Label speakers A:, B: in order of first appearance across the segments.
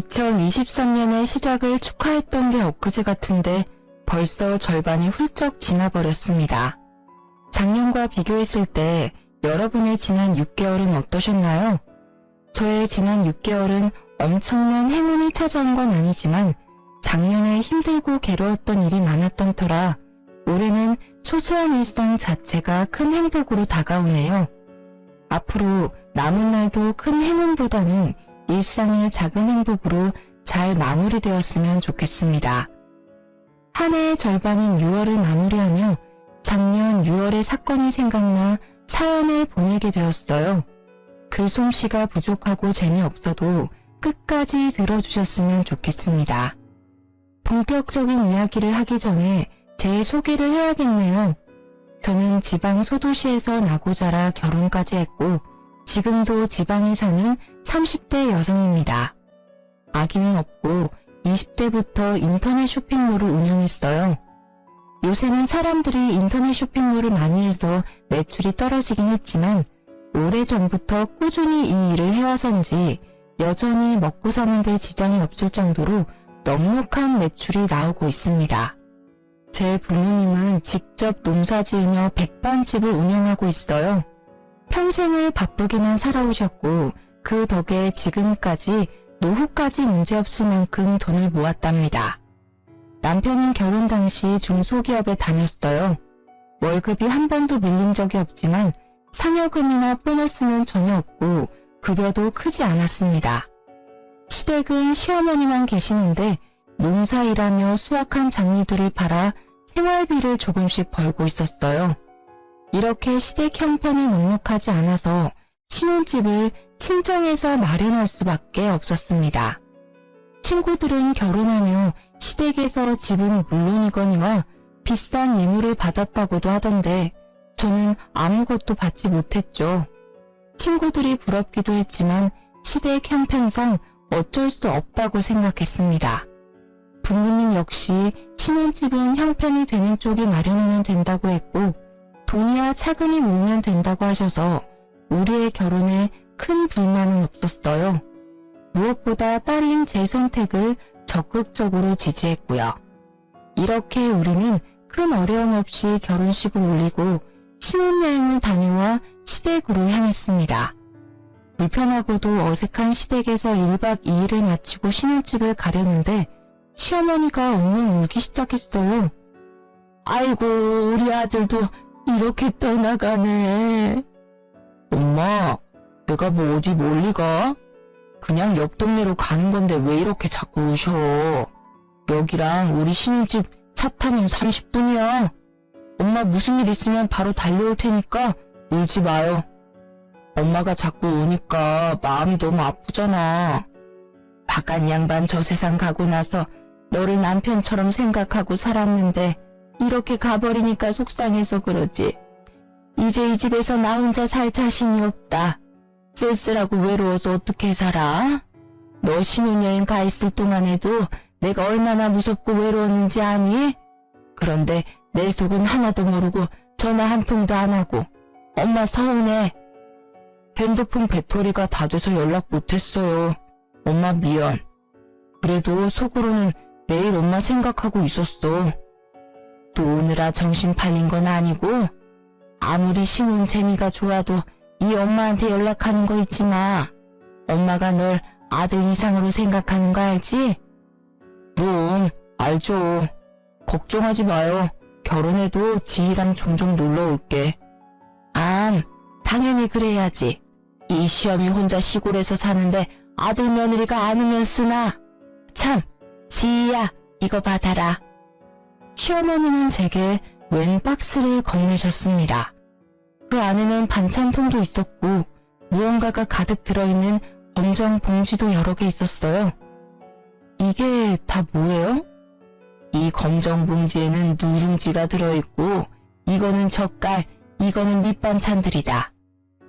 A: 2023년의 시작을 축하했던 게 엊그제 같은데 벌써 절반이 훌쩍 지나버렸습니다. 작년과 비교했을 때 여러분의 지난 6개월은 어떠셨나요? 저의 지난 6개월은 엄청난 행운이 찾아온 건 아니지만 작년에 힘들고 괴로웠던 일이 많았던 터라 올해는 소소한 일상 자체가 큰 행복으로 다가오네요. 앞으로 남은 날도 큰 행운보다는 일상의 작은 행복으로 잘 마무리되었으면 좋겠습니다. 한 해의 절반인 6월을 마무리하며 작년 6월의 사건이 생각나 사연을 보내게 되었어요. 글솜씨가 부족하고 재미없어도 끝까지 들어주셨으면 좋겠습니다. 본격적인 이야기를 하기 전에 제 소개를 해야겠네요. 저는 지방 소도시에서 나고 자라 결혼까지 했고 지금도 지방에 사는 30대 여성입니다. 아기는 없고 20대부터 인터넷 쇼핑몰을 운영했어요. 요새는 사람들이 인터넷 쇼핑몰을 많이 해서 매출이 떨어지긴 했지만 오래전부터 꾸준히 이 일을 해와서인지 여전히 먹고 사는데 지장이 없을 정도로 넉넉한 매출이 나오고 있습니다. 제 부모님은 직접 농사지으며 백반집을 운영하고 있어요. 평생을 바쁘게만 살아오셨고 그 덕에 지금까지 노후까지 문제없을 만큼 돈을 모았답니다. 남편은 결혼 당시 중소기업에 다녔어요. 월급이 한 번도 밀린 적이 없지만 상여금이나 보너스는 전혀 없고 급여도 크지 않았습니다. 시댁은 시어머니만 계시는데 농사일하며 수확한 작물들을 팔아 생활비를 조금씩 벌고 있었어요. 이렇게 시댁 형편이 넉넉하지 않아서 신혼집을 친정에서 마련할 수밖에 없었습니다. 친구들은 결혼하며 시댁에서 집은 물론이거니와 비싼 예물을 받았다고도 하던데 저는 아무것도 받지 못했죠. 친구들이 부럽기도 했지만 시댁 형편상 어쩔 수 없다고 생각했습니다. 부모님 역시 신혼집은 형편이 되는 쪽이 마련하면 된다고 했고 돈이야 차근히 모으면 된다고 하셔서 우리의 결혼에 큰 불만은 없었어요. 무엇보다 딸인 제 선택을 적극적으로 지지했고요. 이렇게 우리는 큰 어려움 없이 결혼식을 올리고 신혼여행을 다녀와 시댁으로 향했습니다. 불편하고도 어색한 시댁에서 1박 2일을 마치고 신혼집을 가려는데 시어머니가 엉엉 울기 시작했어요. 아이고 우리 아들도 이렇게 떠나가네. 엄마, 내가 뭐 어디 멀리 가? 그냥 옆 동네로 가는 건데 왜 이렇게 자꾸 우셔? 여기랑 우리 신혼집 차 타면 30분이야. 엄마 무슨 일 있으면 바로 달려올 테니까 울지 마요. 엄마가 자꾸 우니까 마음이 너무 아프잖아. 바깥 양반 저 세상 가고 나서 너를 남편처럼 생각하고 살았는데 이렇게 가버리니까 속상해서 그러지. 이제 이 집에서 나 혼자 살 자신이 없다. 쓸쓸하고 외로워서 어떻게 살아? 너 신혼여행 가 있을 동안에도 내가 얼마나 무섭고 외로웠는지 아니? 그런데 내 속은 하나도 모르고 전화 한 통도 안 하고 엄마 서운해. 핸드폰 배터리가 다 돼서 연락 못했어요. 엄마 미안. 그래도 속으로는 매일 엄마 생각하고 있었어. 또 오느라 정신 팔린 건 아니고 아무리 신혼 재미가 좋아도 이 엄마한테 연락하는 거 잊지 마. 엄마가 널 아들 이상으로 생각하는 거 알지? 그럼 알죠. 걱정하지 마요. 결혼해도 지희랑 종종 놀러 올게. 당연히 그래야지. 이 시어미 혼자 시골에서 사는데 아들 며느리가 안 오면 쓰나. 참, 지희야 이거 받아라. 시어머니는 제게 웬 박스를 건네셨습니다. 그 안에는 반찬통도 있었고 무언가가 가득 들어있는 검정 봉지도 여러 개 있었어요. 이게 다 뭐예요? 이 검정 봉지에는 누룽지가 들어있고 이거는 젓갈, 이거는 밑반찬들이다.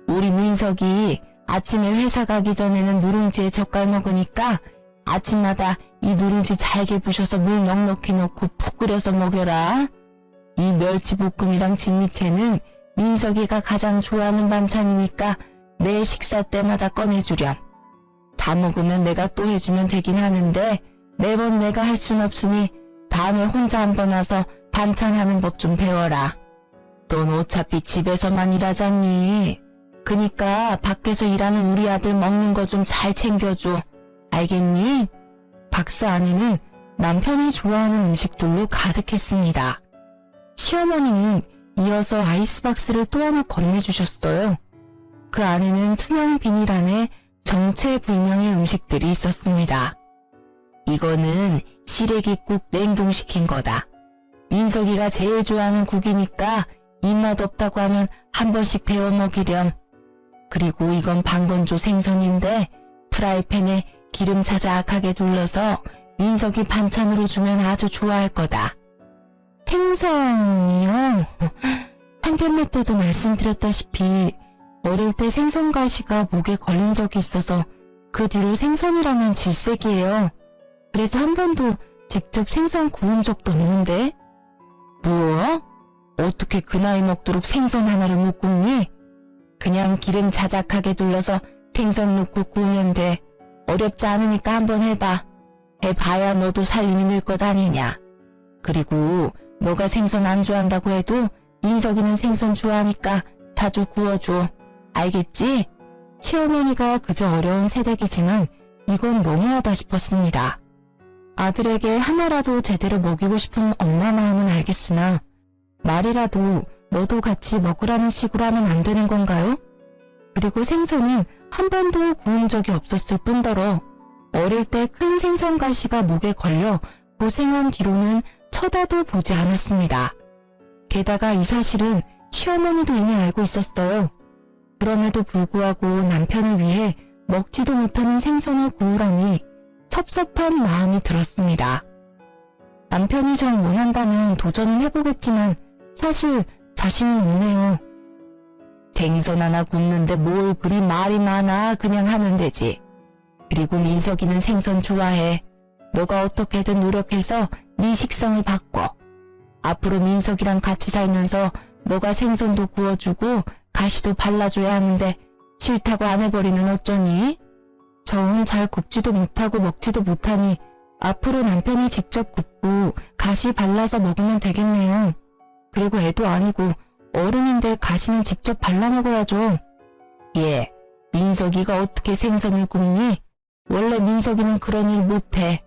A: 우리 민석이 아침에 회사 가기 전에는 누룽지에 젓갈 먹으니까 아침마다 이 누룽지 잘게 부셔서 물 넉넉히 넣고 푹 끓여서 먹여라. 이 멸치볶음이랑 진미채는 민석이가 가장 좋아하는 반찬이니까 매 식사 때마다 꺼내주렴. 다 먹으면 내가 또 해주면 되긴 하는데 매번 내가 할 순 없으니 다음에 혼자 한번 와서 반찬하는 법 좀 배워라. 넌 어차피 집에서만 일하잖니. 그니까 밖에서 일하는 우리 아들 먹는 거 좀 잘 챙겨줘. 알겠니? 박스 안에는 남편이 좋아하는 음식들로 가득했습니다. 시어머니는 이어서 아이스박스를 또 하나 건네주셨어요. 그 안에는 투명 비닐 안에 정체불명의 음식들이 있었습니다. 이거는 시래기국 냉동시킨 거다. 민석이가 제일 좋아하는 국이니까 입맛 없다고 하면 한 번씩 데워 먹이렴. 그리고 이건 방건조 생선인데 프라이팬에 기름 자작하게 둘러서 민석이 반찬으로 주면 아주 좋아할 거다. 생선이요? 상견례 때도 말씀드렸다시피 어릴 때 생선가시가 목에 걸린 적이 있어서 그 뒤로 생선이라면 질색이에요. 그래서 한 번도 직접 생선 구운 적도 없는데. 뭐? 어떻게 그 나이 먹도록 생선 하나를 못 굽니? 그냥 기름 자작하게 둘러서 생선 넣고 구우면 돼. 어렵지 않으니까 한번 해봐. 해봐야 너도 살림이 늘 것 아니냐. 그리고 너가 생선 안 좋아한다고 해도 민석이는 생선 좋아하니까 자주 구워줘. 알겠지? 시어머니가 그저 어려운 세대이지만 이건 너무하다 싶었습니다. 아들에게 하나라도 제대로 먹이고 싶은 엄마 마음은 알겠으나 말이라도 너도 같이 먹으라는 식으로 하면 안 되는 건가요? 그리고 생선은 한 번도 구운 적이 없었을 뿐더러 어릴 때 큰 생선 가시가 목에 걸려 고생한 뒤로는 쳐다도 보지 않았습니다. 게다가 이 사실은 시어머니도 이미 알고 있었어요. 그럼에도 불구하고 남편을 위해 먹지도 못하는 생선을 구우라니 섭섭한 마음이 들었습니다. 남편이 정 원한다면 도전은 해보겠지만 사실 자신은 없네요. 생선 하나 굽는데 뭘 그리 말이 많아. 그냥 하면 되지. 그리고 민석이는 생선 좋아해. 너가 어떻게든 노력해서 네 식성을 바꿔. 앞으로 민석이랑 같이 살면서 너가 생선도 구워주고 가시도 발라줘야 하는데 싫다고 안 해버리면 어쩌니? 정 잘 굽지도 못하고 먹지도 못하니 앞으로 남편이 직접 굽고 가시 발라서 먹으면 되겠네요. 그리고 애도 아니고 어른인데 가시는 직접 발라 먹어야죠. 예, 민석이가 어떻게 생선을 굽니? 원래 민석이는 그런 일 못해.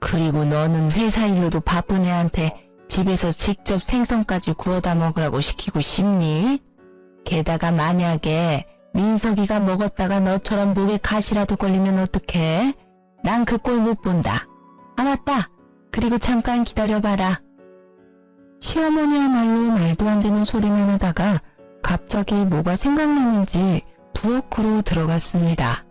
A: 그리고 너는 회사 일로도 바쁜 애한테 집에서 직접 생선까지 구워다 먹으라고 시키고 싶니? 게다가 만약에 민석이가 먹었다가 너처럼 목에 가시라도 걸리면 어떡해? 난 그 꼴 못 본다. 아 맞다. 그리고 잠깐 기다려봐라. 시어머니야말로 말도 안 되는 소리만 하다가 갑자기 뭐가 생각나는지 부엌으로 들어갔습니다.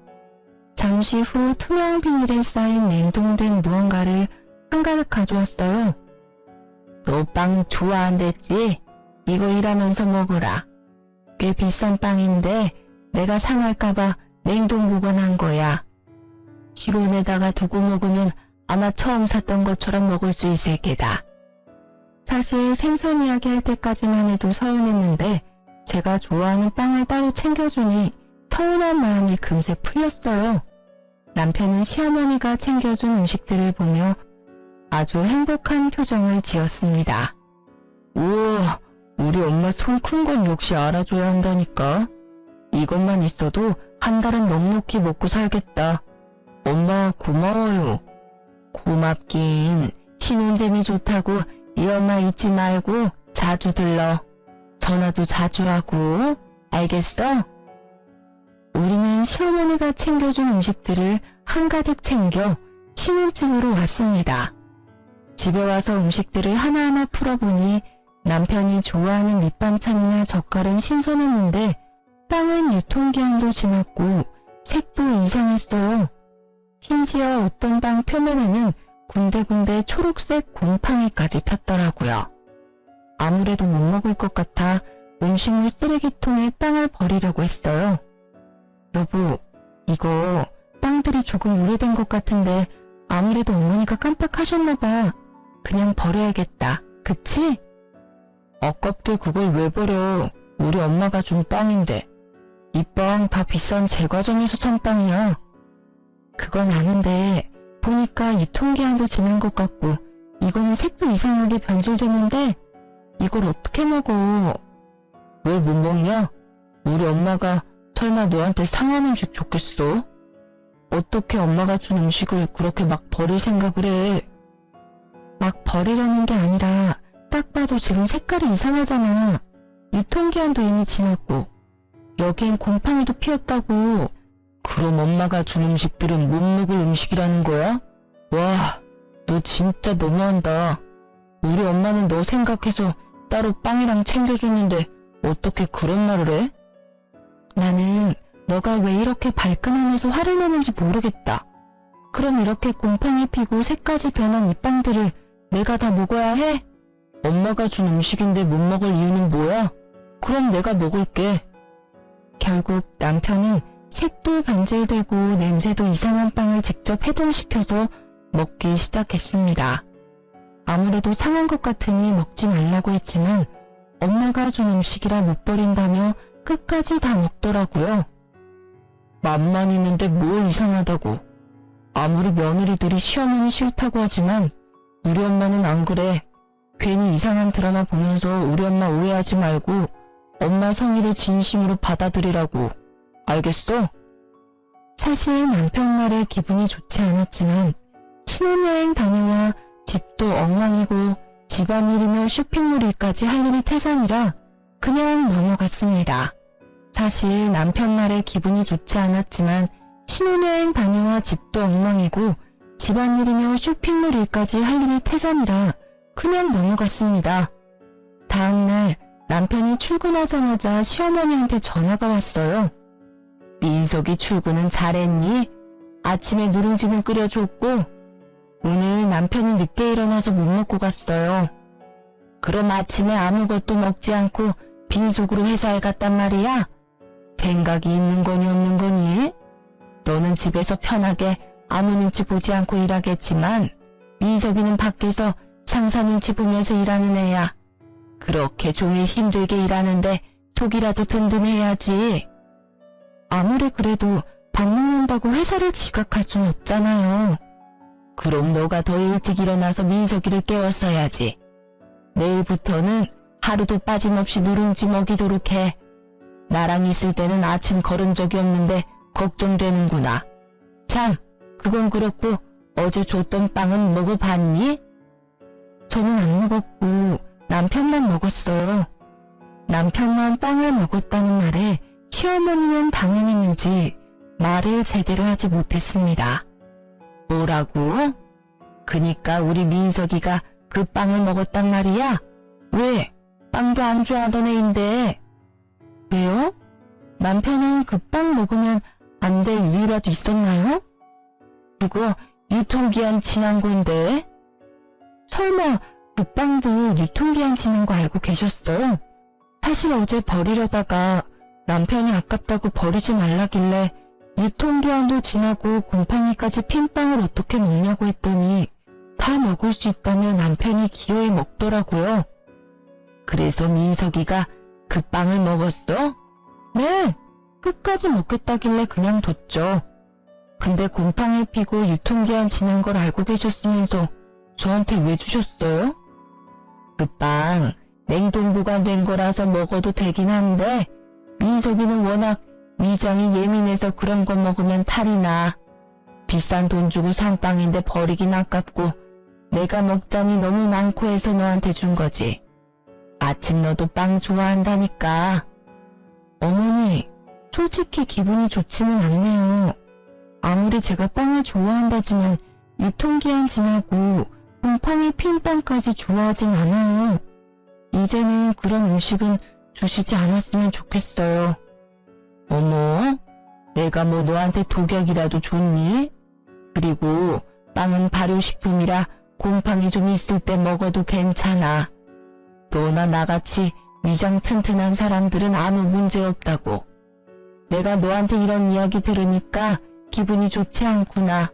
A: 잠시 후 투명 비닐에 쌓인 냉동된 무언가를 한가득 가져왔어요. 너 빵 좋아한댔지? 이거 일하면서 먹으라. 꽤 비싼 빵인데 내가 상할까봐 냉동 보관한 거야. 실온에다가 두고 먹으면 아마 처음 샀던 것처럼 먹을 수 있을 게다. 사실 생선 이야기 할 때까지만 해도 서운했는데 제가 좋아하는 빵을 따로 챙겨주니 서운한 마음이 금세 풀렸어요. 남편은 시어머니가 챙겨준 음식들을 보며 아주 행복한 표정을 지었습니다. 우와, 우리 엄마 손 큰 건 역시 알아줘야 한다니까. 이것만 있어도 한 달은 넉넉히 먹고 살겠다. 엄마 고마워요. 고맙긴. 신혼재미 좋다고 이 엄마 잊지 말고 자주 들러. 전화도 자주 하고. 알겠어? 우리는 시어머니가 챙겨준 음식들을 한가득 챙겨 신혼집으로 왔습니다. 집에 와서 음식들을 하나하나 풀어보니 남편이 좋아하는 밑반찬이나 젓갈은 신선했는데 빵은 유통기한도 지났고 색도 이상했어요. 심지어 어떤 빵 표면에는 군데군데 초록색 곰팡이까지 폈더라고요. 아무래도 못 먹을 것 같아 음식물 쓰레기통에 빵을 버리려고 했어요. 여보, 이거 빵들이 조금 오래된 것 같은데 아무래도 어머니가 깜빡하셨나봐. 그냥 버려야겠다. 그치? 아깝게 그걸 왜 버려. 우리 엄마가 준 빵인데. 이 빵 다 비싼 제과점에서 산 빵이야. 그건 아는데 보니까 유통기한도 지난 것 같고 이거는 색도 이상하게 변질됐는데 이걸 어떻게 먹어? 왜 못 먹냐? 우리 엄마가 설마 너한테 상한 음식 줬겠어? 어떻게 엄마가 준 음식을 그렇게 막 버릴 생각을 해? 막 버리려는 게 아니라 딱 봐도 지금 색깔이 이상하잖아. 유통기한도 이미 지났고 여기엔 곰팡이도 피었다고. 그럼 엄마가 준 음식들은 못 먹을 음식이라는 거야? 와, 너 진짜 너무한다. 우리 엄마는 너 생각해서 따로 빵이랑 챙겨줬는데 어떻게 그런 말을 해? 나는 너가 왜 이렇게 발끈하면서 화를 내는지 모르겠다. 그럼 이렇게 곰팡이 피고 색까지 변한 이 빵들을 내가 다 먹어야 해? 엄마가 준 음식인데 못 먹을 이유는 뭐야? 그럼 내가 먹을게. 결국 남편은 색도 변질되고 냄새도 이상한 빵을 직접 해동시켜서 먹기 시작했습니다. 아무래도 상한 것 같으니 먹지 말라고 했지만 엄마가 준 음식이라 못 버린다며 끝까지 다 먹더라고요. 맛만 있는데 뭘 이상하다고. 아무리 며느리들이 시어머니 싫다고 하지만 우리 엄마는 안 그래. 괜히 이상한 드라마 보면서 우리 엄마 오해하지 말고 엄마 성의를 진심으로 받아들이라고. 알겠어? 사실 남편 말에 기분이 좋지 않았지만 신혼여행 다녀와 집도 엉망이고 집안일이며 쇼핑몰일까지 할 일이 태산이라 그냥 넘어갔습니다. 사실 남편 말에 기분이 좋지 않았지만 신혼여행 다녀와 집도 엉망이고 집안일이며 쇼핑몰일까지 할 일이 태산이라 그냥 넘어갔습니다. 다음날 남편이 출근하자마자 시어머니한테 전화가 왔어요. 민석이 출근은 잘했니? 아침에 누룽지는 끓여줬고 오늘 남편이 늦게 일어나서 못 먹고 갔어요. 그럼 아침에 아무것도 먹지 않고 빈속으로 회사에 갔단 말이야? 생각이 있는 거니 없는 거니? 너는 집에서 편하게 아무 눈치 보지 않고 일하겠지만 민석이는 밖에서 상사 눈치 보면서 일하는 애야. 그렇게 종일 힘들게 일하는데 속이라도 든든해야지. 아무리 그래도 밥 먹는다고 회사를 지각할 순 없잖아요. 그럼 너가 더 일찍 일어나서 민석이를 깨웠어야지. 내일부터는 하루도 빠짐없이 누룽지 먹이도록 해. 나랑 있을 때는 아침 걸은 적이 없는데 걱정되는구나. 참, 그건 그렇고 어제 줬던 빵은 먹어봤니? 저는 안 먹었고 남편만 먹었어요. 남편만 빵을 먹었다는 말에 시어머니는 당황했는지 말을 제대로 하지 못했습니다. 뭐라고? 그니까 우리 민석이가 그 빵을 먹었단 말이야? 왜? 빵도 안 좋아하던 애인데. 왜요? 남편은 그 빵 먹으면 안 될 이유라도 있었나요? 그거 유통기한 지난 건데. 설마 그 빵도 유통기한 지난 거 알고 계셨어요? 사실 어제 버리려다가 남편이 아깝다고 버리지 말라길래 유통기한도 지나고 곰팡이까지 핀 빵을 어떻게 먹냐고 했더니 다 먹을 수 있다며 남편이 기어이 먹더라고요. 그래서 민석이가 그 빵을 먹었어? 네, 끝까지 먹겠다길래 그냥 뒀죠. 근데 곰팡이 피고 유통기한 지난 걸 알고 계셨으면서 저한테 왜 주셨어요? 그 빵 냉동 보관된 거라서 먹어도 되긴 한데 민석이는 워낙 위장이 예민해서 그런 거 먹으면 탈이 나. 비싼 돈 주고 산 빵인데 버리긴 아깝고 내가 먹자니 너무 많고 해서 너한테 준 거지. 아침 너도 빵 좋아한다니까. 어머니, 솔직히 기분이 좋지는 않네요. 아무리 제가 빵을 좋아한다지만 유통기한 지나고 곰팡이 핀 빵까지 좋아하진 않아요. 이제는 그런 음식은 주시지 않았으면 좋겠어요. 어머, 내가 뭐 너한테 독약이라도 줬니? 그리고 빵은 발효식품이라 곰팡이 좀 있을 때 먹어도 괜찮아. 너나 나같이 위장 튼튼한 사람들은 아무 문제 없다고. 내가 너한테 이런 이야기 들으니까 기분이 좋지 않구나.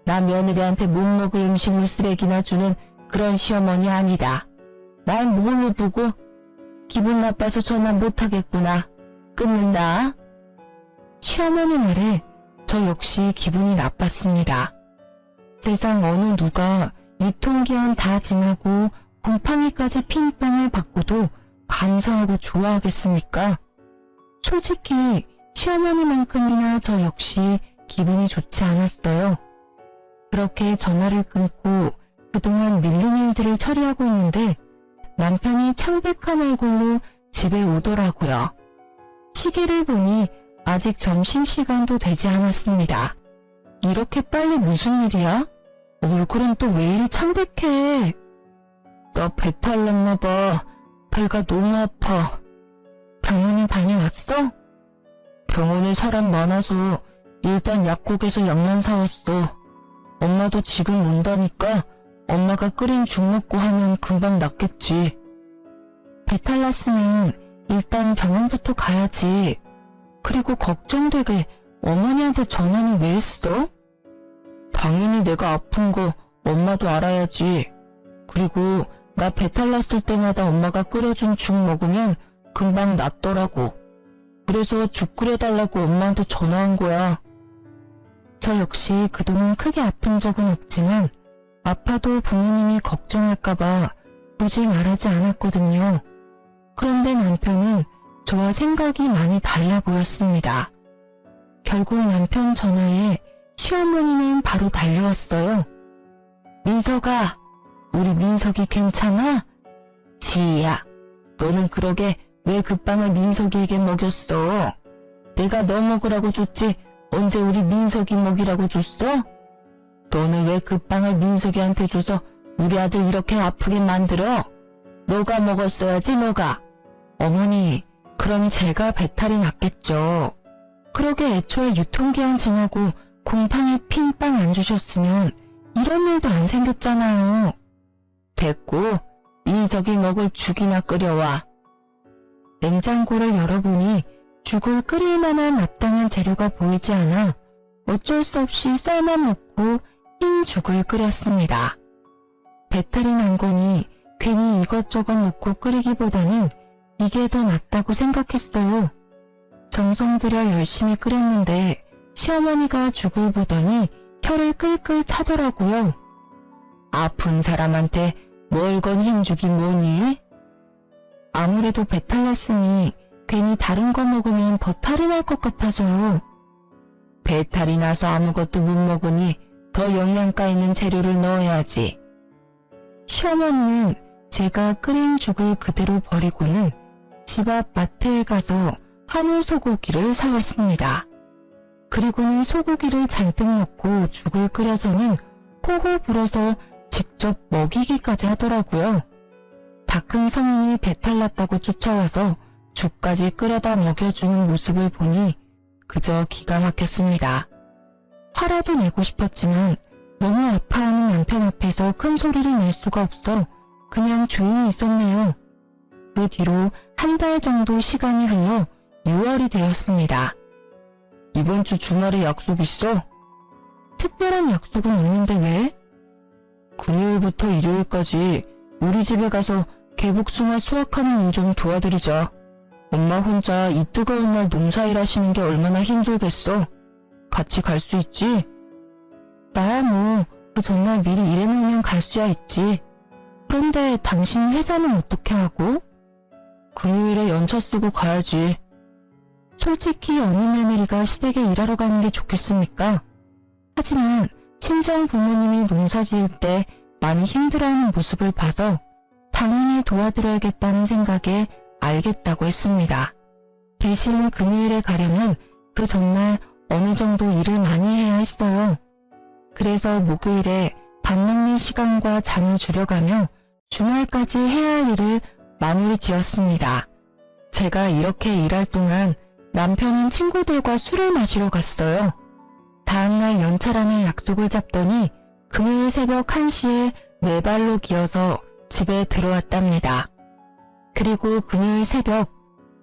A: 나 며느리한테 못 먹을 음식물 쓰레기나 주는 그런 시어머니 아니다. 날 뭘로 보고 기분 나빠서 전화 못하겠구나. 끊는다. 시어머니 말에 저 역시 기분이 나빴습니다. 세상 어느 누가 유통기한 다 지나고 곰팡이까지 핀 빵을 받고도 감사하고 좋아하겠습니까? 솔직히 시어머니만큼이나 저 역시 기분이 좋지 않았어요. 그렇게 전화를 끊고 그동안 밀린 일들을 처리하고 있는데 남편이 창백한 얼굴로 집에 오더라고요. 시계를 보니 아직 점심시간도 되지 않았습니다. 이렇게 빨리 무슨 일이야? 얼굴은 또 왜 이리 창백해? 나 배탈 났나 봐. 배가 너무 아파. 병원에 다녀왔어? 병원에 사람 많아서 일단 약국에서 약만 사왔어. 엄마도 지금 온다니까 엄마가 끓인 죽 먹고 하면 금방 낫겠지. 배탈 났으면 일단 병원부터 가야지. 그리고 걱정되게 어머니한테 전화는 왜 했어? 당연히 내가 아픈 거 엄마도 알아야지. 그리고 나 배탈 났을 때마다 엄마가 끓여준 죽 먹으면 금방 낫더라고. 그래서 죽 끓여달라고 엄마한테 전화한 거야. 저 역시 그동안 크게 아픈 적은 없지만 아파도 부모님이 걱정할까봐 굳이 말하지 않았거든요. 그런데 남편은 저와 생각이 많이 달라 보였습니다. 결국 남편 전화에 시어머니는 바로 달려왔어요. 민석아, 우리 민석이 괜찮아? 지희야, 너는 그러게 왜 그 빵을 민석이에게 먹였어? 내가 너 먹으라고 줬지 언제 우리 민석이 먹이라고 줬어? 너는 왜 그 빵을 민석이한테 줘서 우리 아들 이렇게 아프게 만들어? 너가 먹었어야지 너가. 어머니, 그럼 제가 배탈이 났겠죠. 그러게 애초에 유통기한 지나고 곰팡이 핀 빵 안 주셨으면 이런 일도 안 생겼잖아요. 됐고, 민석이 먹을 죽이나 끓여와. 냉장고를 열어보니 죽을 끓일 만한 마땅한 재료가 보이지 않아 어쩔 수 없이 쌀만 넣고 흰 죽을 끓였습니다. 배탈이 난 거니 괜히 이것저것 넣고 끓이기보다는 이게 더 낫다고 생각했어요. 정성 들여 열심히 끓였는데 시어머니가 죽을 보더니 혀를 끌끌 차더라고요. 아픈 사람한테 뭘 건 흰죽이 뭐니? 아무래도 배탈 났으니 괜히 다른 거 먹으면 더 탈이 날 것 같아서요. 배탈이 나서 아무것도 못 먹으니 더 영양가 있는 재료를 넣어야지. 시어머니는 제가 끓인 죽을 그대로 버리고는 집 앞 마트에 가서 한우 소고기를 사왔습니다. 그리고는 소고기를 잔뜩 넣고 죽을 끓여서는 호호 불어서 직접 먹이기까지 하더라고요. 다 큰 성인이 배탈 났다고 쫓아와서 죽까지 끓여다 먹여주는 모습을 보니 그저 기가 막혔습니다. 화라도 내고 싶었지만 너무 아파하는 남편 앞에서 큰 소리를 낼 수가 없어 그냥 조용히 있었네요. 그 뒤로 한 달 정도 시간이 흘러 6월이 되었습니다. 이번 주 주말에 약속 있어? 특별한 약속은 없는데 왜? 금요일부터 일요일까지 우리 집에 가서 개복숭아 수확하는 일 좀 도와드리자. 엄마 혼자 이 뜨거운 날 농사일 하시는 게 얼마나 힘들겠어. 같이 갈 수 있지? 나야 뭐 그 전날 미리 일해놓으면 갈 수야 있지. 그런데 당신 회사는 어떻게 하고? 금요일에 연차 쓰고 가야지. 솔직히 어느 며느리가 시댁에 일하러 가는 게 좋겠습니까? 하지만 친정 부모님이 농사 지을 때 많이 힘들어하는 모습을 봐서 당연히 도와드려야겠다는 생각에 알겠다고 했습니다. 대신 금요일에 가려면 그 전날 어느 정도 일을 많이 해야 했어요. 그래서 목요일에 밥 먹는 시간과 잠을 줄여가며 주말까지 해야 할 일을 마무리 지었습니다. 제가 이렇게 일할 동안 남편은 친구들과 술을 마시러 갔어요. 다음날 연차라며 약속을 잡더니 금요일 새벽 1시에 네 발로 기어서 집에 들어왔답니다. 그리고 금요일 새벽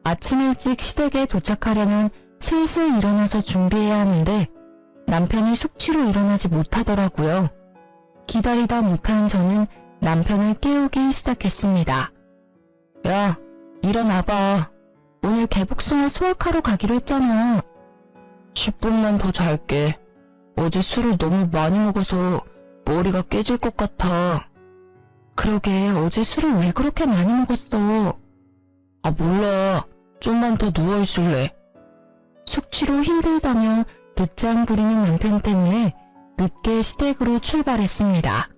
A: 아침 일찍 시댁에 도착하려면 슬슬 일어나서 준비해야 하는데 남편이 숙취로 일어나지 못하더라고요. 기다리다 못한 저는 남편을 깨우기 시작했습니다. 야, 일어나봐. 오늘 개복숭아 수확하러 가기로 했잖아. 10분만 더 잘게. 어제 술을 너무 많이 먹어서 머리가 깨질 것 같아. 그러게 어제 술을 왜 그렇게 많이 먹었어? 아 몰라. 좀만 더 누워있을래. 숙취로 힘들다며 늦잠 부리는 남편 때문에 늦게 시댁으로 출발했습니다.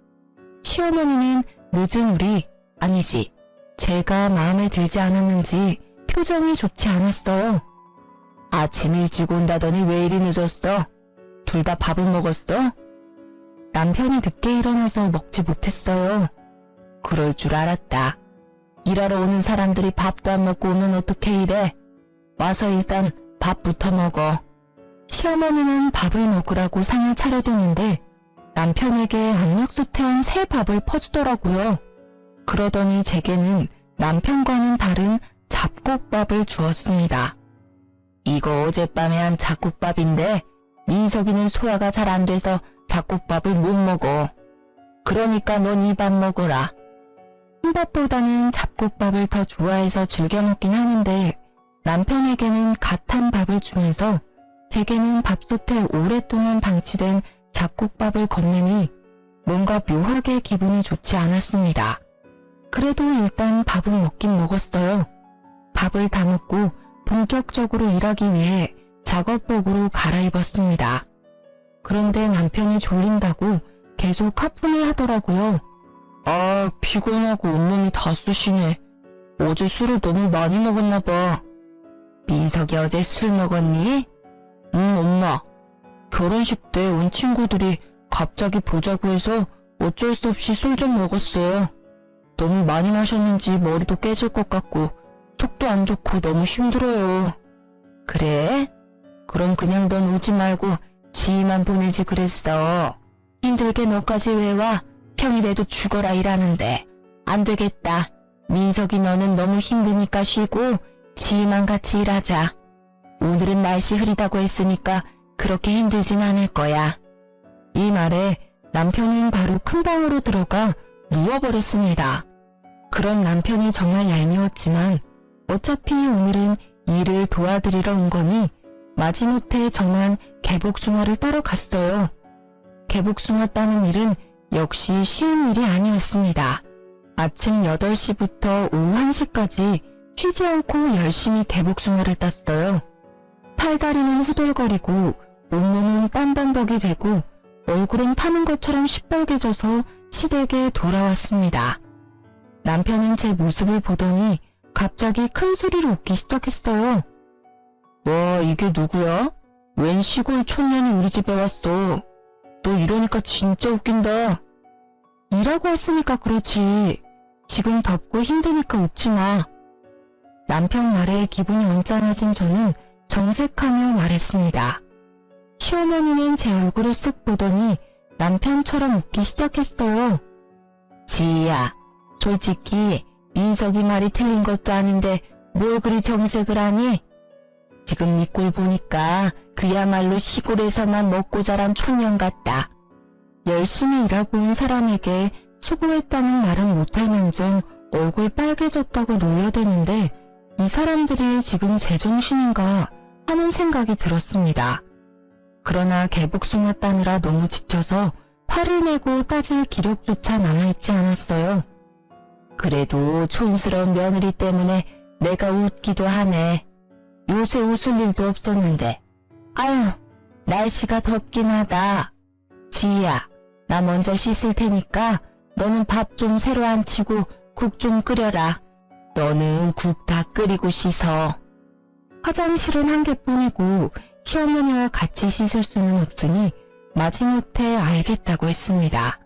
A: 시어머니는 늦은 우리, 아니지, 제가 마음에 들지 않았는지 표정이 좋지 않았어요. 아침 일찍 온다더니 왜 이리 늦었어? 둘 다 밥은 먹었어? 남편이 늦게 일어나서 먹지 못했어요. 그럴 줄 알았다. 일하러 오는 사람들이 밥도 안 먹고 오면 어떻게 이래? 와서 일단 밥부터 먹어. 시어머니는 밥을 먹으라고 상을 차려두는데 남편에게 압력솥에 새 밥을 퍼주더라고요. 그러더니 제게는 남편과는 다른 잡곡밥을 주었습니다. 이거 어젯밤에 한 잡곡밥인데 민석이는 소화가 잘 안 돼서 잡곡밥을 못 먹어. 그러니까 넌 이 밥 먹어라. 흰밥보다는 잡곡밥을 더 좋아해서 즐겨 먹긴 하는데 남편에게는 갓한 밥을 주면서 제게는 밥솥에 오랫동안 방치된 잡곡밥을 건네니 뭔가 묘하게 기분이 좋지 않았습니다. 그래도 일단 밥은 먹긴 먹었어요. 밥을 다 먹고 본격적으로 일하기 위해 작업복으로 갈아입었습니다. 그런데 남편이 졸린다고 계속 하품을 하더라고요. 아, 피곤하고 온몸이 다 쑤시네. 어제 술을 너무 많이 먹었나 봐. 민석이 어제 술 먹었니? 응, 엄마. 결혼식 때 온 친구들이 갑자기 보자고 해서 어쩔 수 없이 술 좀 먹었어요. 너무 많이 마셨는지 머리도 깨질 것 같고 속도 안 좋고 너무 힘들어요. 그래? 그럼 그냥 넌 오지 말고 지희만 보내지 그랬어. 힘들게 너까지 왜 와? 평일에도 죽어라 일하는데. 안 되겠다. 민석이 너는 너무 힘드니까 쉬고 지희만 같이 일하자. 오늘은 날씨 흐리다고 했으니까 그렇게 힘들진 않을 거야. 이 말에 남편은 바로 큰 방으로 들어가 누워버렸습니다. 그런 남편이 정말 얄미웠지만 어차피 오늘은 일을 도와드리러 온 거니 마지못해 저만 개복숭아를 따러 갔어요. 개복숭아 따는 일은 역시 쉬운 일이 아니었습니다. 아침 8시부터 오후 1시까지 쉬지 않고 열심히 개복숭아를 땄어요. 팔다리는 후들거리고 온몸은 땀범벅이 배고 얼굴은 타는 것처럼 시뻘개져서 시댁에 돌아왔습니다. 남편은 제 모습을 보더니 갑자기 큰 소리로 웃기 시작했어요. 와, 이게 누구야? 웬 시골 촌년이 우리 집에 왔어. 너 이러니까 진짜 웃긴다. 일하고 왔으니까 그렇지. 지금 덥고 힘드니까 웃지 마. 남편 말에 기분이 언짢아진 저는 정색하며 말했습니다. 시어머니는 제 얼굴을 쓱 보더니 남편처럼 웃기 시작했어요. 지희야, 솔직히 민석이 말이 틀린 것도 아닌데 뭘 그리 정색을 하니? 지금 네 꼴 보니까 그야말로 시골에서만 먹고 자란 촌년 같다. 열심히 일하고 온 사람에게 수고했다는 말은 못할 망정 얼굴 빨개졌다고 놀려대는데 이 사람들이 지금 제정신인가 하는 생각이 들었습니다. 그러나 개복숭아 따느라 너무 지쳐서 화를 내고 따질 기력조차 남아있지 않았어요. 그래도 촌스러운 며느리 때문에 내가 웃기도 하네. 요새 웃을 일도 없었는데. 아유, 날씨가 덥긴 하다. 지희야, 나 먼저 씻을 테니까 너는 밥 좀 새로 안 치고 국 좀 끓여라. 너는 국 다 끓이고 씻어. 화장실은 한 개뿐이고 시어머니와 같이 씻을 수는 없으니 마지못해 알겠다고 했습니다.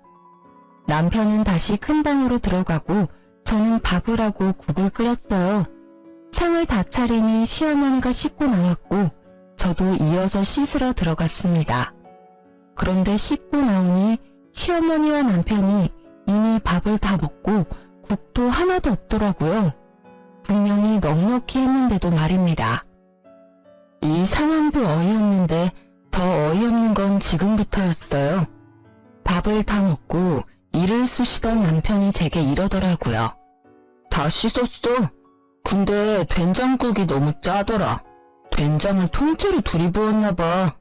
A: 남편은 다시 큰 방으로 들어가고 저는 밥을 하고 국을 끓였어요. 상을 다 차리니 시어머니가 씻고 나왔고 저도 이어서 씻으러 들어갔습니다. 그런데 씻고 나오니 시어머니와 남편이 이미 밥을 다 먹고 국도 하나도 없더라고요. 분명히 넉넉히 했는데도 말입니다. 이 상황도 어이없는데 더 어이없는 건 지금부터였어요. 밥을 다 먹고 이를 쑤시던 남편이 제게 이러더라고요. 다 씻었어. 근데 된장국이 너무 짜더라. 된장을 통째로 들이부었나 봐.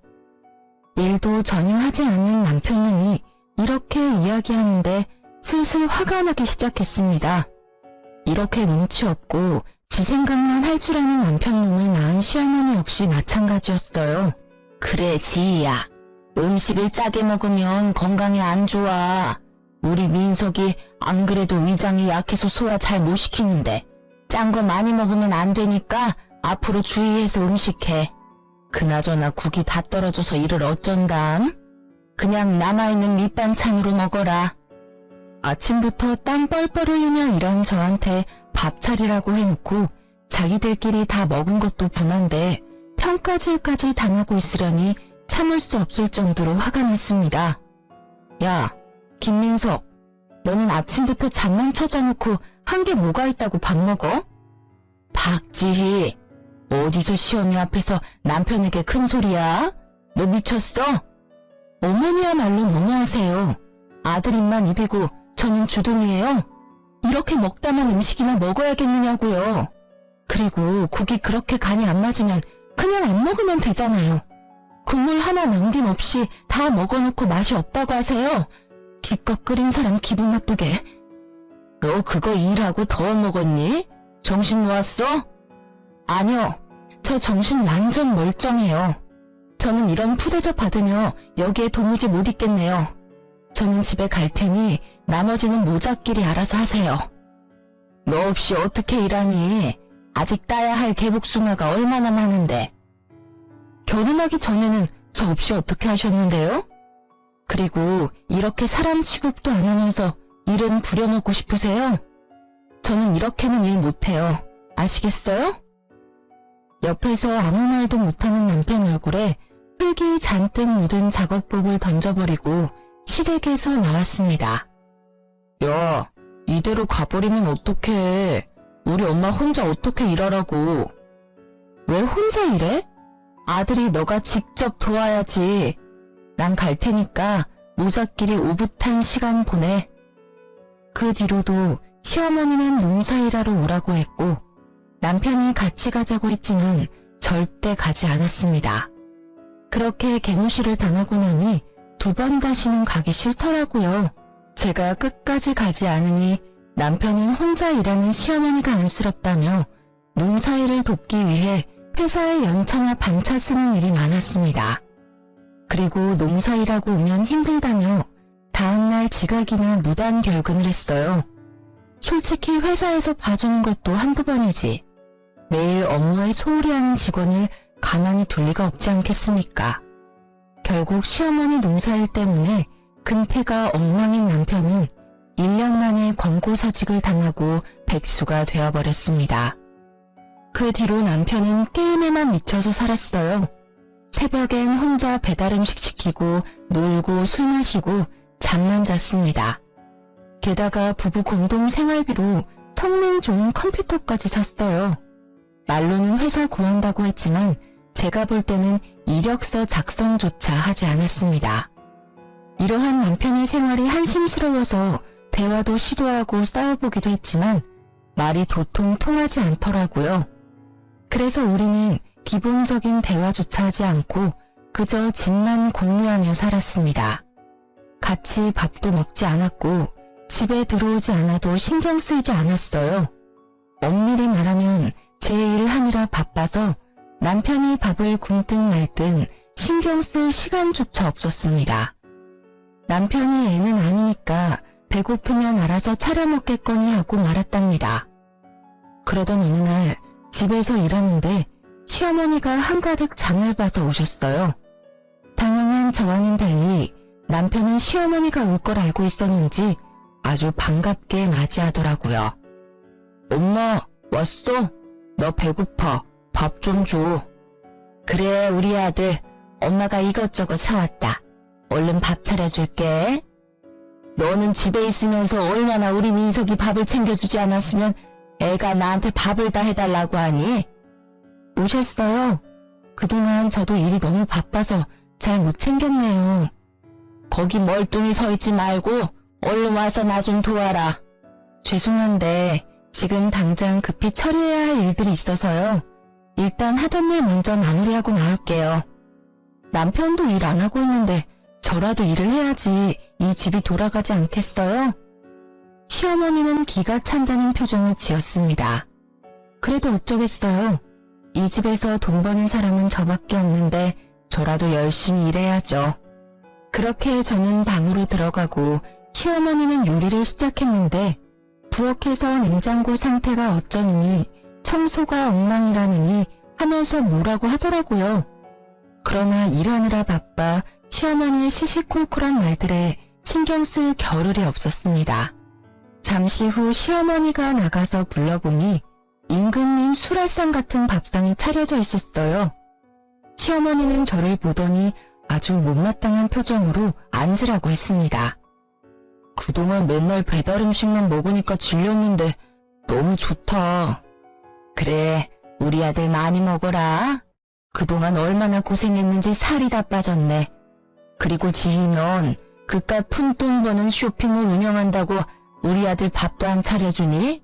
A: 일도 전혀 하지 않는 남편님이 이렇게 이야기하는데 슬슬 화가 나기 시작했습니다. 이렇게 눈치 없고 지 생각만 할 줄 아는 남편님을 낳은 시어머니 역시 마찬가지였어요. 그래, 지희야. 음식을 짜게 먹으면 건강에 안 좋아. 우리 민석이 안 그래도 위장이 약해서 소화 잘 못 시키는데 짠 거 많이 먹으면 안 되니까 앞으로 주의해서 음식해. 그나저나 국이 다 떨어져서 이를 어쩐담? 그냥 남아있는 밑반찬으로 먹어라. 아침부터 땀 뻘뻘 흘리며 일한 저한테 밥 차리라고 해놓고 자기들끼리 다 먹은 것도 분한데 평가질까지 당하고 있으려니 참을 수 없을 정도로 화가 났습니다. 야, 김민석, 너는 아침부터 장난 쳐자놓고 한 게 뭐가 있다고 밥 먹어? 박지희, 어디서 시어미 앞에서 남편에게 큰 소리야? 너 미쳤어? 어머니야말로 너무하세요. 아들 입만 입이고 저는 주둥이에요. 이렇게 먹다만 음식이나 먹어야겠느냐고요. 그리고 국이 그렇게 간이 안 맞으면 그냥 안 먹으면 되잖아요. 국물 하나 남김없이 다 먹어놓고 맛이 없다고 하세요. 기껏 끓인 사람 기분 나쁘게. 너 그거 일하고 더 먹었니? 정신 놓았어? 아니요. 저 정신 완전 멀쩡해요. 저는 이런 푸대접 받으며 여기에 도무지 못 있겠네요. 저는 집에 갈 테니 나머지는 모자끼리 알아서 하세요. 너 없이 어떻게 일하니? 아직 따야 할 개복숭아가 얼마나 많은데. 결혼하기 전에는 저 없이 어떻게 하셨는데요? 그리고 이렇게 사람 취급도 안 하면서 일은 부려먹고 싶으세요? 저는 이렇게는 일 못해요. 아시겠어요? 옆에서 아무 말도 못하는 남편 얼굴에 흙이 잔뜩 묻은 작업복을 던져버리고 시댁에서 나왔습니다. 야, 이대로 가버리면 어떡해. 우리 엄마 혼자 어떻게 일하라고. 왜 혼자 일해? 아들이 너가 직접 도와야지. 난 갈 테니까 모자끼리 오붓한 시간 보내. 그 뒤로도 시어머니는 농사일하러 오라고 했고 남편이 같이 가자고 했지만 절대 가지 않았습니다. 그렇게 개무시를 당하고 나니 2번 다시는 가기 싫더라고요. 제가 끝까지 가지 않으니 남편은 혼자 일하는 시어머니가 안쓰럽다며 농사일을 돕기 위해 회사에 연차나 반차 쓰는 일이 많았습니다. 그리고 농사일하고 오면 힘들다며 다음날 지각이나 무단 결근을 했어요. 솔직히 회사에서 봐주는 것도 한두 번이지. 매일 업무에 소홀히 하는 직원을 가만히 둘 리가 없지 않겠습니까? 결국 시어머니 농사일 때문에 근태가 엉망인 남편은 1년 만에 권고사직을 당하고 백수가 되어버렸습니다. 그 뒤로 남편은 게임에만 미쳐서 살았어요. 새벽엔 혼자 배달음식 시키고 놀고 술 마시고 잠만 잤습니다. 게다가 부부 공동 생활비로 성능 좋은 컴퓨터까지 샀어요. 말로는 회사 구한다고 했지만 제가 볼 때는 이력서 작성조차 하지 않았습니다. 이러한 남편의 생활이 한심스러워서 대화도 시도하고 싸워보기도 했지만 말이 도통 통하지 않더라고요. 그래서 우리는 기본적인 대화조차 하지 않고 그저 집만 공유하며 살았습니다. 같이 밥도 먹지 않았고 집에 들어오지 않아도 신경 쓰이지 않았어요. 엄밀히 말하면 제 일을 하느라 바빠서 남편이 밥을 굶든 말든 신경 쓸 시간조차 없었습니다. 남편이 애는 아니니까 배고프면 알아서 차려 먹겠거니 하고 말았답니다. 그러던 어느 날 집에서 일하는데 시어머니가 한가득 장을 봐서 오셨어요. 당황한 저와는 달리 남편은 시어머니가 올 걸 알고 있었는지 아주 반갑게 맞이하더라고요. 엄마, 왔어? 너 배고파. 밥 좀 줘. 그래, 우리 아들. 엄마가 이것저것 사왔다. 얼른 밥 차려줄게. 너는 집에 있으면서 얼마나 우리 민석이 밥을 챙겨주지 않았으면 애가 나한테 밥을 다 해달라고 하니? 오셨어요? 그동안 저도 일이 너무 바빠서 잘 못 챙겼네요. 거기 멀뚱히 서 있지 말고 얼른 와서 나 좀 도와라. 죄송한데 지금 당장 급히 처리해야 할 일들이 있어서요. 일단 하던 일 먼저 마무리하고 나올게요. 남편도 일 안 하고 있는데 저라도 일을 해야지 이 집이 돌아가지 않겠어요? 시어머니는 기가 찬다는 표정을 지었습니다. 그래도 어쩌겠어요. 이 집에서 돈 버는 사람은 저밖에 없는데 저라도 열심히 일해야죠. 그렇게 저는 방으로 들어가고 시어머니는 요리를 시작했는데 부엌에서 냉장고 상태가 어쩌느니 청소가 엉망이라느니 하면서 뭐라고 하더라고요. 그러나 일하느라 바빠 시어머니의 시시콜콜한 말들에 신경 쓸 겨를이 없었습니다. 잠시 후 시어머니가 나가서 불러보니 임금님 수라상 같은 밥상이 차려져 있었어요. 시어머니는 저를 보더니 아주 못마땅한 표정으로 앉으라고 했습니다. 그동안 맨날 배달 음식만 먹으니까 질렸는데 너무 좋다. 그래, 우리 아들 많이 먹어라. 그동안 얼마나 고생했는지 살이 다 빠졌네. 그리고 지희 넌 그깟 푼돈 버는 쇼핑몰 운영한다고 우리 아들 밥도 안 차려주니?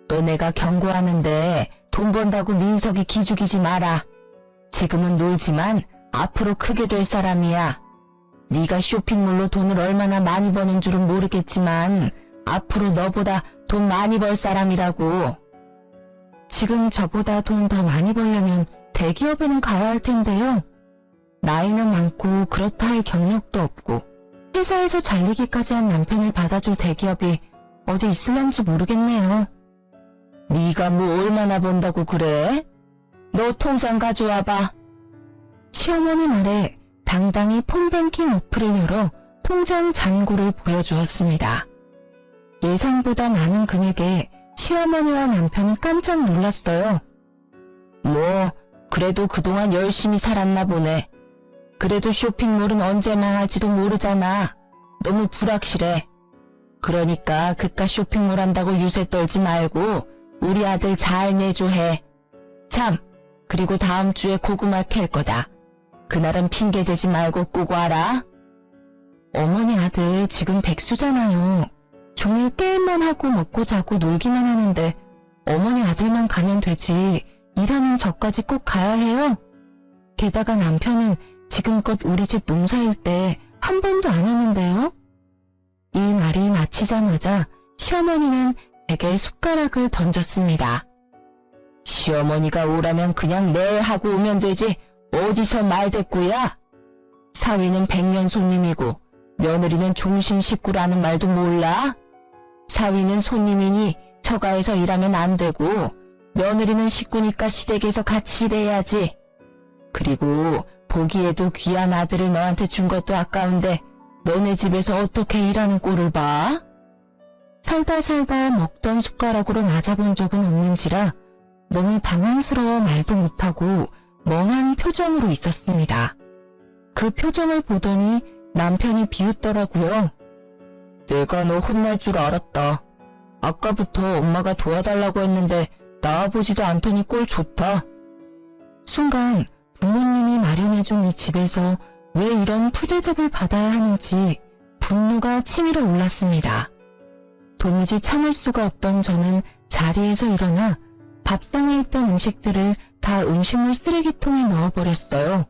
A: 너 내가 경고하는데 돈 번다고 민석이 기죽이지 마라. 지금은 놀지만 앞으로 크게 될 사람이야. 네가 쇼핑몰로 돈을 얼마나 많이 버는 줄은 모르겠지만 앞으로 너보다 돈 많이 벌 사람이라고. 지금 저보다 돈 더 많이 벌려면 대기업에는 가야 할 텐데요. 나이는 많고 그렇다 할 경력도 없고 회사에서 잘리기까지 한 남편을 받아줄 대기업이 어디 있을런지 모르겠네요. 네가 뭐 얼마나 번다고 그래? 너 통장 가져와봐. 시어머니 말에 당당히 폰뱅킹 어플을 열어 통장 잔고를 보여주었습니다. 예상보다 많은 금액에 시어머니와 남편이 깜짝 놀랐어요. 뭐 그래도 그동안 열심히 살았나 보네. 그래도 쇼핑몰은 언제 망할지도 모르잖아. 너무 불확실해. 그러니까 그깟 쇼핑몰 한다고 유세 떨지 말고 우리 아들 잘 내줘 해. 참, 그리고 다음 주에 고구마 캘 거다. 그날은 핑계 대지 말고 꼭 와라. 어머니 아들 지금 백수잖아요. 종일 게임만 하고 먹고 자고 놀기만 하는데 어머니 아들만 가면 되지 일하는 저까지 꼭 가야 해요? 게다가 남편은 지금껏 우리 집 농사일 때 한 번도 안 했는데요? 이 말이 마치자마자 시어머니는 제게 숟가락을 던졌습니다. 시어머니가 오라면 그냥 네 하고 오면 되지 어디서 말대꾸야? 사위는 백년 손님이고 며느리는 종신 식구라는 말도 몰라? 사위는 손님이니 처가에서 일하면 안 되고 며느리는 식구니까 시댁에서 같이 일해야지. 그리고 보기에도 귀한 아들을 너한테 준 것도 아까운데 너네 집에서 어떻게 일하는 꼴을 봐? 살다 먹던 숟가락으로 맞아본 적은 없는지라 너무 당황스러워 말도 못하고 멍한 표정으로 있었습니다. 그 표정을 보더니 남편이 비웃더라고요. 내가 너 혼날 줄 알았다. 아까부터 엄마가 도와달라고 했는데 나와보지도 않더니 꼴 좋다. 순간 부모님이 마련해준 이 집에서 왜 이런 푸대접을 받아야 하는지 분노가 치밀어 올랐습니다. 도무지 참을 수가 없던 저는 자리에서 일어나 밥상에 있던 음식들을 다 음식물 쓰레기통에 넣어버렸어요.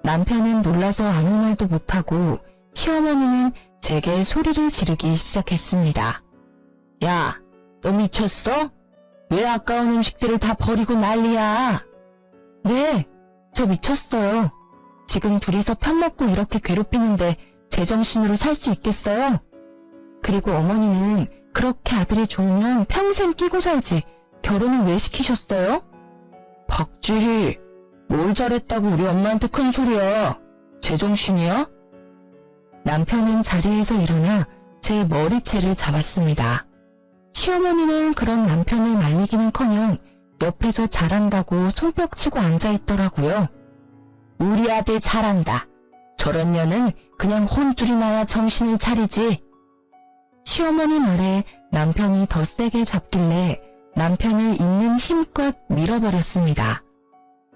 A: 남편은 놀라서 아무 말도 못하고 시어머니는 제게 소리를 지르기 시작했습니다. 야, 너 미쳤어? 왜 아까운 음식들을 다 버리고 난리야? 네, 저 미쳤어요. 지금 둘이서 편먹고 이렇게 괴롭히는데 제정신으로 살 수 있겠어요? 그리고 어머니는 그렇게 아들이 좋으면 평생 끼고 살지 결혼은 왜 시키셨어요? 박주희, 뭘 잘했다고 우리 엄마한테 큰 소리야. 제정신이야? 남편은 자리에서 일어나 제 머리채를 잡았습니다. 시어머니는 그런 남편을 말리기는커녕 옆에서 잘한다고 손뼉치고 앉아있더라고요. 우리 아들 잘한다. 저런 년은 그냥 혼쭐이 나야 정신을 차리지. 시어머니 말에 남편이 더 세게 잡길래 남편을 있는 힘껏 밀어버렸습니다.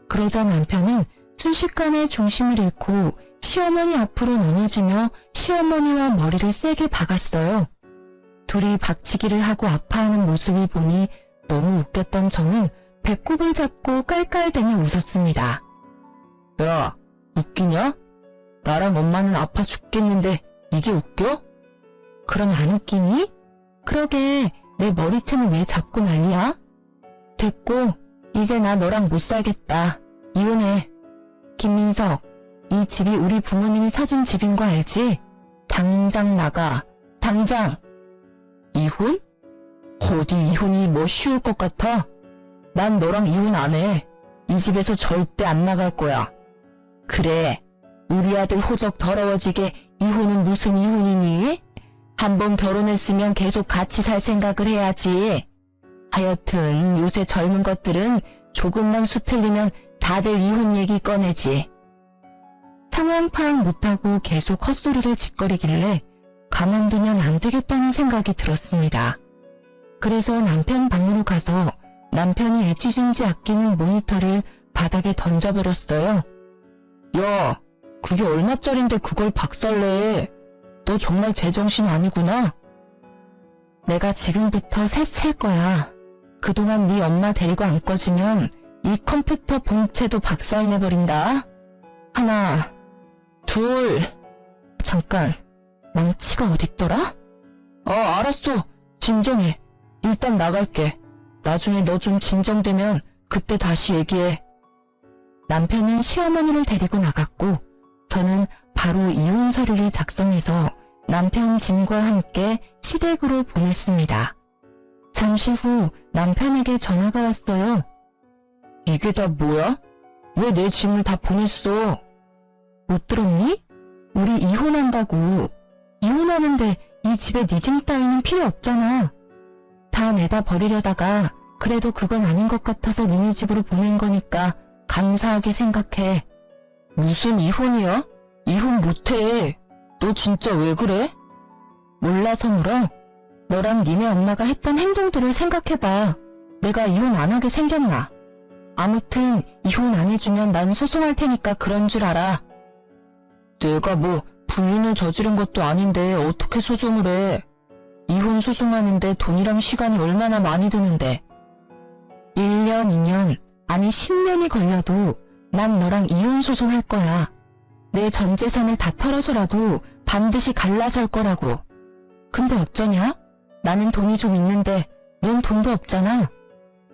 A: 그러자 남편은 순식간에 중심을 잃고 시어머니 앞으로 넘어지며 시어머니와 머리를 세게 박았어요. 둘이 박치기를 하고 아파하는 모습을 보니 너무 웃겼던 저는 배꼽을 잡고 깔깔대며 웃었습니다. 야, 웃기냐? 나랑 엄마는 아파 죽겠는데 이게 웃겨? 그럼 안 웃기니? 그러게 내 머리채는 왜 잡고 난리야? 됐고 이제 나 너랑 못 살겠다. 이혼해. 김민석, 이 집이 우리 부모님이 사준 집인 거 알지? 당장 나가. 당장. 이혼? 어디 이혼이 뭐 쉬울 것 같아? 난 너랑 이혼 안 해. 이 집에서 절대 안 나갈 거야. 그래. 우리 아들 호적 더러워지게 이혼은 무슨 이혼이니? 한번 결혼했으면 계속 같이 살 생각을 해야지. 하여튼 요새 젊은 것들은 조금만 수틀리면 다들 이혼 얘기 꺼내지. 상황 파악 못하고 계속 헛소리를 짓거리길래 가만두면 안 되겠다는 생각이 들었습니다. 그래서 남편 방으로 가서 남편이 애지중지 아끼는 모니터를 바닥에 던져버렸어요. 야, 그게 얼마짜린데 그걸 박살내. 너 정말 제정신 아니구나. 내가 지금부터 셋 셀 거야. 그동안 네 엄마 데리고 안 꺼지면 이 컴퓨터 본체도 박살내버린다. 하나, 둘. 잠깐, 망치가 어딨더라? 알았어. 진정해. 일단 나갈게. 나중에 너 좀 진정되면 그때 다시 얘기해. 남편은 시어머니를 데리고 나갔고 저는 바로 이혼 서류를 작성해서 남편 짐과 함께 시댁으로 보냈습니다. 잠시 후 남편에게 전화가 왔어요. 이게 다 뭐야? 왜 내 짐을 다 보냈어? 못 들었니? 우리 이혼한다고. 이혼하는데 이 집에 네 짐 따위는 필요 없잖아. 다 내다 버리려다가 그래도 그건 아닌 것 같아서 니네 집으로 보낸 거니까 감사하게 생각해. 무슨 이혼이야? 이혼 못해. 너 진짜 왜 그래? 몰라서 물어? 너랑 니네 엄마가 했던 행동들을 생각해봐. 내가 이혼 안 하게 생겼나? 아무튼 이혼 안 해주면 난 소송할 테니까 그런 줄 알아. 내가 뭐 불륜을 저지른 것도 아닌데 어떻게 소송을 해? 이혼 소송하는데 돈이랑 시간이 얼마나 많이 드는데. 1년, 2년, 아니 10년이 걸려도 난 너랑 이혼 소송할 거야. 내 전 재산을 다 털어서라도 반드시 갈라설 거라고. 근데 어쩌냐? 나는 돈이 좀 있는데 넌 돈도 없잖아.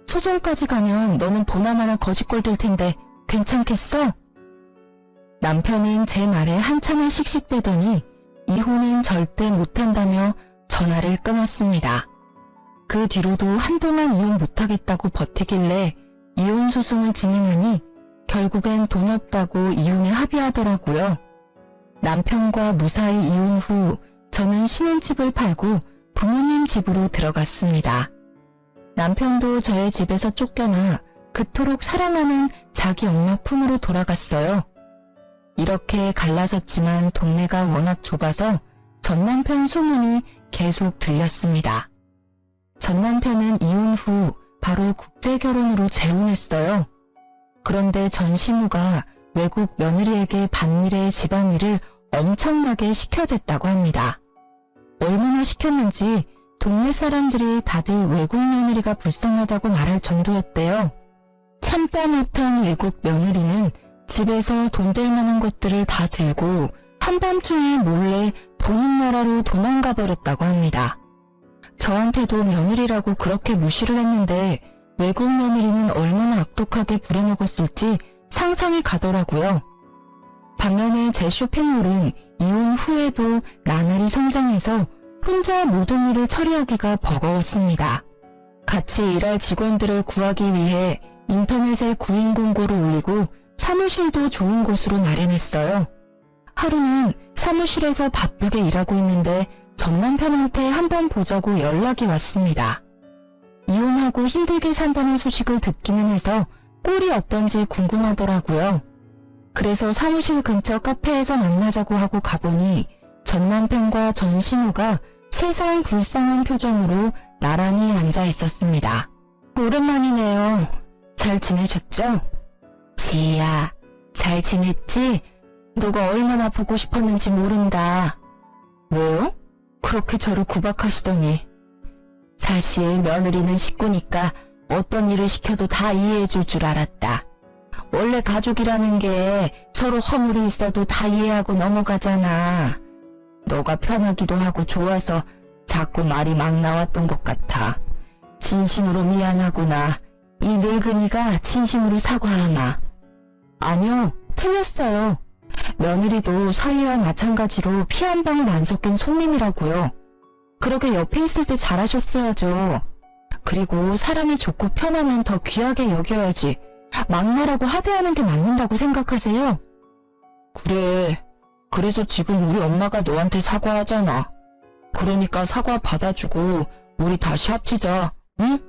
A: 소송까지 가면 너는 보나마나 거지꼴 될 텐데 괜찮겠어? 남편은 제 말에 한참을 씩씩대더니 이혼은 절대 못한다며 전화를 끊었습니다. 그 뒤로도 한동안 이혼 못하겠다고 버티길래 이혼 소송을 진행하니 결국엔 돈 없다고 이혼에 합의하더라고요. 남편과 무사히 이혼 후 저는 신혼집을 팔고 부모님 집으로 들어갔습니다. 남편도 저의 집에서 쫓겨나 그토록 사랑하는 자기 엄마 품으로 돌아갔어요. 이렇게 갈라섰지만 동네가 워낙 좁아서 전 남편 소문이 계속 들렸습니다. 전 남편은 이혼 후 바로 국제결혼으로 재혼했어요. 그런데 전 시무가 외국 며느리에게 밭일에 집안일을 엄청나게 시켜댔다고 합니다. 얼마나 시켰는지 동네 사람들이 다들 외국 며느리가 불쌍하다고 말할 정도였대요. 참다 못한 외국 며느리는 집에서 돈 될 만한 것들을 다 들고 한밤중에 몰래 본인 나라로 도망가 버렸다고 합니다. 저한테도 며느리라고 그렇게 무시를 했는데 외국 며느리는 얼마나 악독하게 부려먹었을지 상상이 가더라고요. 반면에 제 쇼핑몰은 이혼 후에도 나날이 성장해서 혼자 모든 일을 처리하기가 버거웠습니다. 같이 일할 직원들을 구하기 위해 인터넷에 구인 공고를 올리고 사무실도 좋은 곳으로 마련했어요. 하루는 사무실에서 바쁘게 일하고 있는데 전 남편한테 한번 보자고 연락이 왔습니다. 이혼하고 힘들게 산다는 소식을 듣기는 해서 꼴이 어떤지 궁금하더라고요. 그래서 사무실 근처 카페에서 만나자고 하고 가보니 전 남편과 전 시누가 세상 불쌍한 표정으로 나란히 앉아 있었습니다. 오랜만이네요. 잘 지내셨죠? 지희야, 잘 지냈지? 너가 얼마나 보고 싶었는지 모른다. 왜요? 그렇게 저를 구박하시더니. 사실 며느리는 식구니까 어떤 일을 시켜도 다 이해해 줄 줄 알았다. 원래 가족이라는 게 서로 허물이 있어도 다 이해하고 넘어가잖아. 너가 편하기도 하고 좋아서 자꾸 말이 막 나왔던 것 같아. 진심으로 미안하구나. 이 늙은이가 진심으로 사과하마. 아니요, 틀렸어요. 며느리도 사위와 마찬가지로 피 한 방울 안 섞인 손님이라고요. 그러게 옆에 있을 때 잘하셨어야죠. 그리고 사람이 좋고 편하면 더 귀하게 여겨야지. 막말하고 하대하는 게 맞는다고 생각하세요? 그래. 그래서 지금 우리 엄마가 너한테 사과하잖아. 그러니까 사과 받아주고 우리 다시 합치자. 응?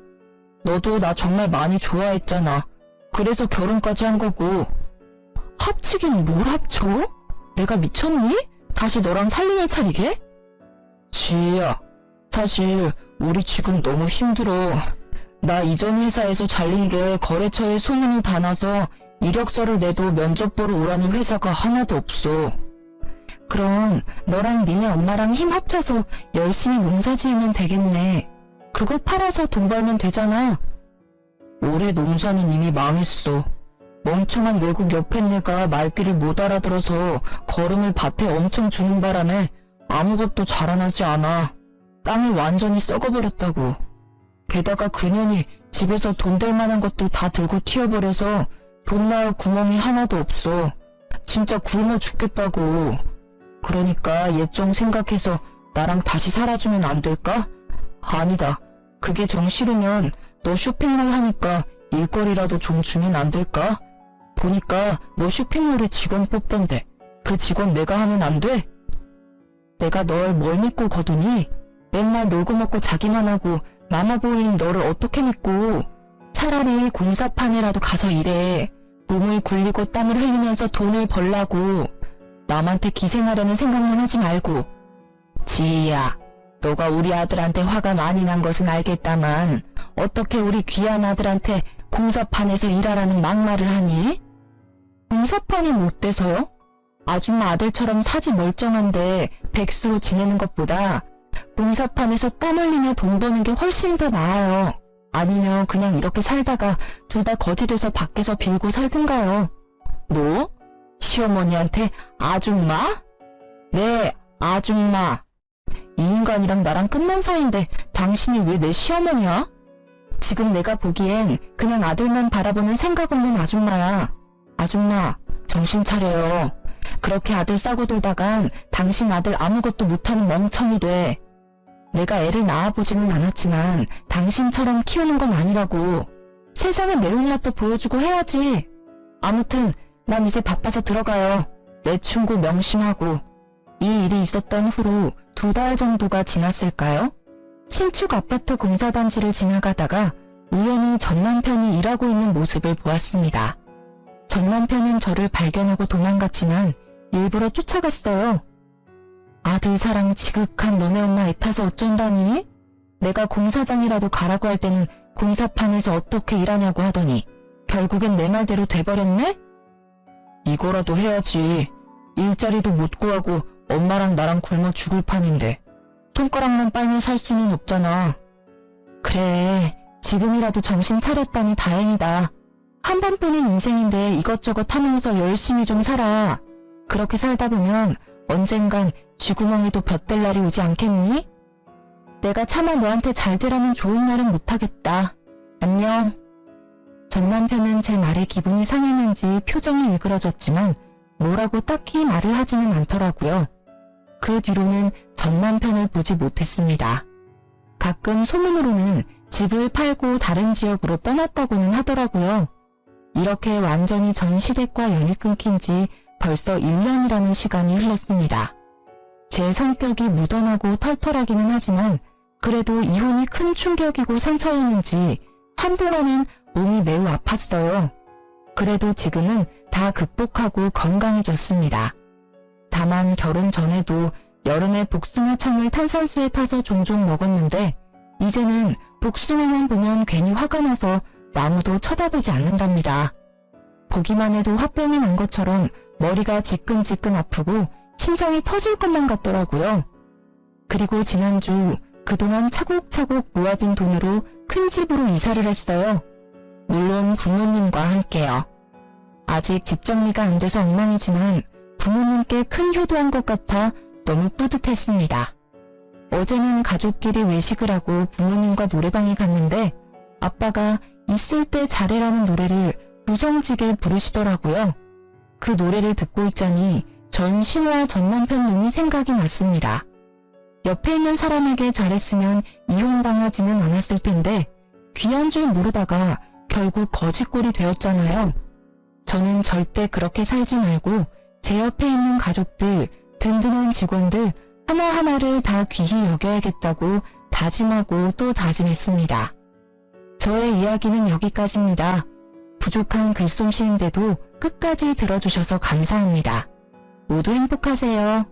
A: 너도 나 정말 많이 좋아했잖아. 그래서 결혼까지 한 거고. 합치긴 뭘 합쳐? 내가 미쳤니? 다시 너랑 살림을 차리게? 지희야, 사실 우리 지금 너무 힘들어. 나 이전 회사에서 잘린 게 거래처에 소문이 다 나서 이력서를 내도 면접 보러 오라는 회사가 하나도 없어. 그럼 너랑 니네 엄마랑 힘 합쳐서 열심히 농사 지으면 되겠네. 그거 팔아서 돈 벌면 되잖아. 올해 농사는 이미 망했어. 멍청한 외국 옆에네가 말귀를 못 알아들어서 거름을 밭에 엄청 주는 바람에 아무것도 자라나지 않아. 땅이 완전히 썩어버렸다고. 게다가 그년이 집에서 돈 될 만한 것들 다 들고 튀어버려서 돈 나올 구멍이 하나도 없어. 진짜 굶어 죽겠다고. 그러니까 옛 좀 생각해서 나랑 다시 살아주면 안 될까? 아니다. 그게 정 싫으면 너 쇼핑몰 하니까 일거리라도 좀 주면 안 될까? 보니까 너 쇼핑몰에 직원 뽑던데 그 직원 내가 하면 안 돼? 내가 널 뭘 믿고 거두니? 맨날 놀고 먹고 자기만 하고 마마보이인 너를 어떻게 믿고. 차라리 공사판에라도 가서 일해. 몸을 굴리고 땀을 흘리면서 돈을 벌라고. 남한테 기생하려는 생각만 하지 말고. 지희야, 너가 우리 아들한테 화가 많이 난 것은 알겠다만 어떻게 우리 귀한 아들한테 공사판에서 일하라는 막말을 하니? 공사판이 못 돼서요? 아줌마 아들처럼 사지 멀쩡한데 백수로 지내는 것보다 공사판에서 땀 흘리며 돈 버는 게 훨씬 더 나아요. 아니면 그냥 이렇게 살다가 둘 다 거지 돼서 밖에서 빌고 살든가요. 뭐? 시어머니한테 아줌마? 네, 아줌마. 이 인간이랑 나랑 끝난 사이인데 당신이 왜 내 시어머니야? 지금 내가 보기엔 그냥 아들만 바라보는 생각 없는 아줌마야. 아줌마, 정신 차려요. 그렇게 아들 싸고 돌다간 당신 아들 아무것도 못하는 멍청이 돼. 내가 애를 낳아보지는 않았지만 당신처럼 키우는 건 아니라고. 세상에 매운맛도 보여주고 해야지. 아무튼 난 이제 바빠서 들어가요. 내 충고 명심하고. 이 일이 있었던 후로 2달 정도가 지났을까요? 신축 아파트 공사단지를 지나가다가 우연히 전 남편이 일하고 있는 모습을 보았습니다. 전 남편은 저를 발견하고 도망갔지만 일부러 쫓아갔어요. 아들 사랑 지극한 너네 엄마 애타서 어쩐다니? 내가 공사장이라도 가라고 할 때는 공사판에서 어떻게 일하냐고 하더니 결국엔 내 말대로 돼버렸네? 이거라도 해야지. 일자리도 못 구하고 엄마랑 나랑 굶어 죽을 판인데 손가락만 빨면 살 수는 없잖아. 그래, 지금이라도 정신 차렸다니 다행이다. 한 번뿐인 인생인데 이것저것 하면서 열심히 좀 살아. 그렇게 살다 보면 언젠간 쥐구멍에도 볕될 날이 오지 않겠니? 내가 차마 너한테 잘 되라는 좋은 말은 못하겠다. 안녕. 전 남편은 제 말에 기분이 상했는지 표정이 일그러졌지만 뭐라고 딱히 말을 하지는 않더라고요. 그 뒤로는 전 남편을 보지 못했습니다. 가끔 소문으로는 집을 팔고 다른 지역으로 떠났다고는 하더라고요. 이렇게 완전히 전 시댁과 연이 끊긴 지 벌써 1년이라는 시간이 흘렀습니다. 제 성격이 무던하고 털털하기는 하지만 그래도 이혼이 큰 충격이고 상처였는지 한동안은 몸이 매우 아팠어요. 그래도 지금은 다 극복하고 건강해졌습니다. 다만 결혼 전에도 여름에 복숭아청을 탄산수에 타서 종종 먹었는데 이제는 복숭아만 보면 괜히 화가 나서 나무도 쳐다보지 않는답니다. 보기만 해도 화병이 난 것처럼 머리가 지끈지끈 아프고 심장이 터질 것만 같더라고요. 그리고 지난주 그동안 차곡차곡 모아둔 돈으로 큰 집으로 이사를 했어요. 물론 부모님과 함께요. 아직 집 정리가 안 돼서 엉망이지만 부모님께 큰 효도한 것 같아 너무 뿌듯했습니다. 어제는 가족끼리 외식을 하고 부모님과 노래방에 갔는데 아빠가 있을 때 잘해라는 노래를 무성지게 부르시더라고요. 그 노래를 듣고 있자니 전 신우와 전 남편 놈이 생각이 났습니다. 옆에 있는 사람에게 잘했으면 이혼당하지는 않았을 텐데 귀한 줄 모르다가 결국 거지꼴이 되었잖아요. 저는 절대 그렇게 살지 말고 제 옆에 있는 가족들, 든든한 직원들 하나하나를 다 귀히 여겨야겠다고 다짐하고 또 다짐했습니다. 저의 이야기는 여기까지입니다. 부족한 글솜씨인데도 끝까지 들어주셔서 감사합니다. 모두 행복하세요.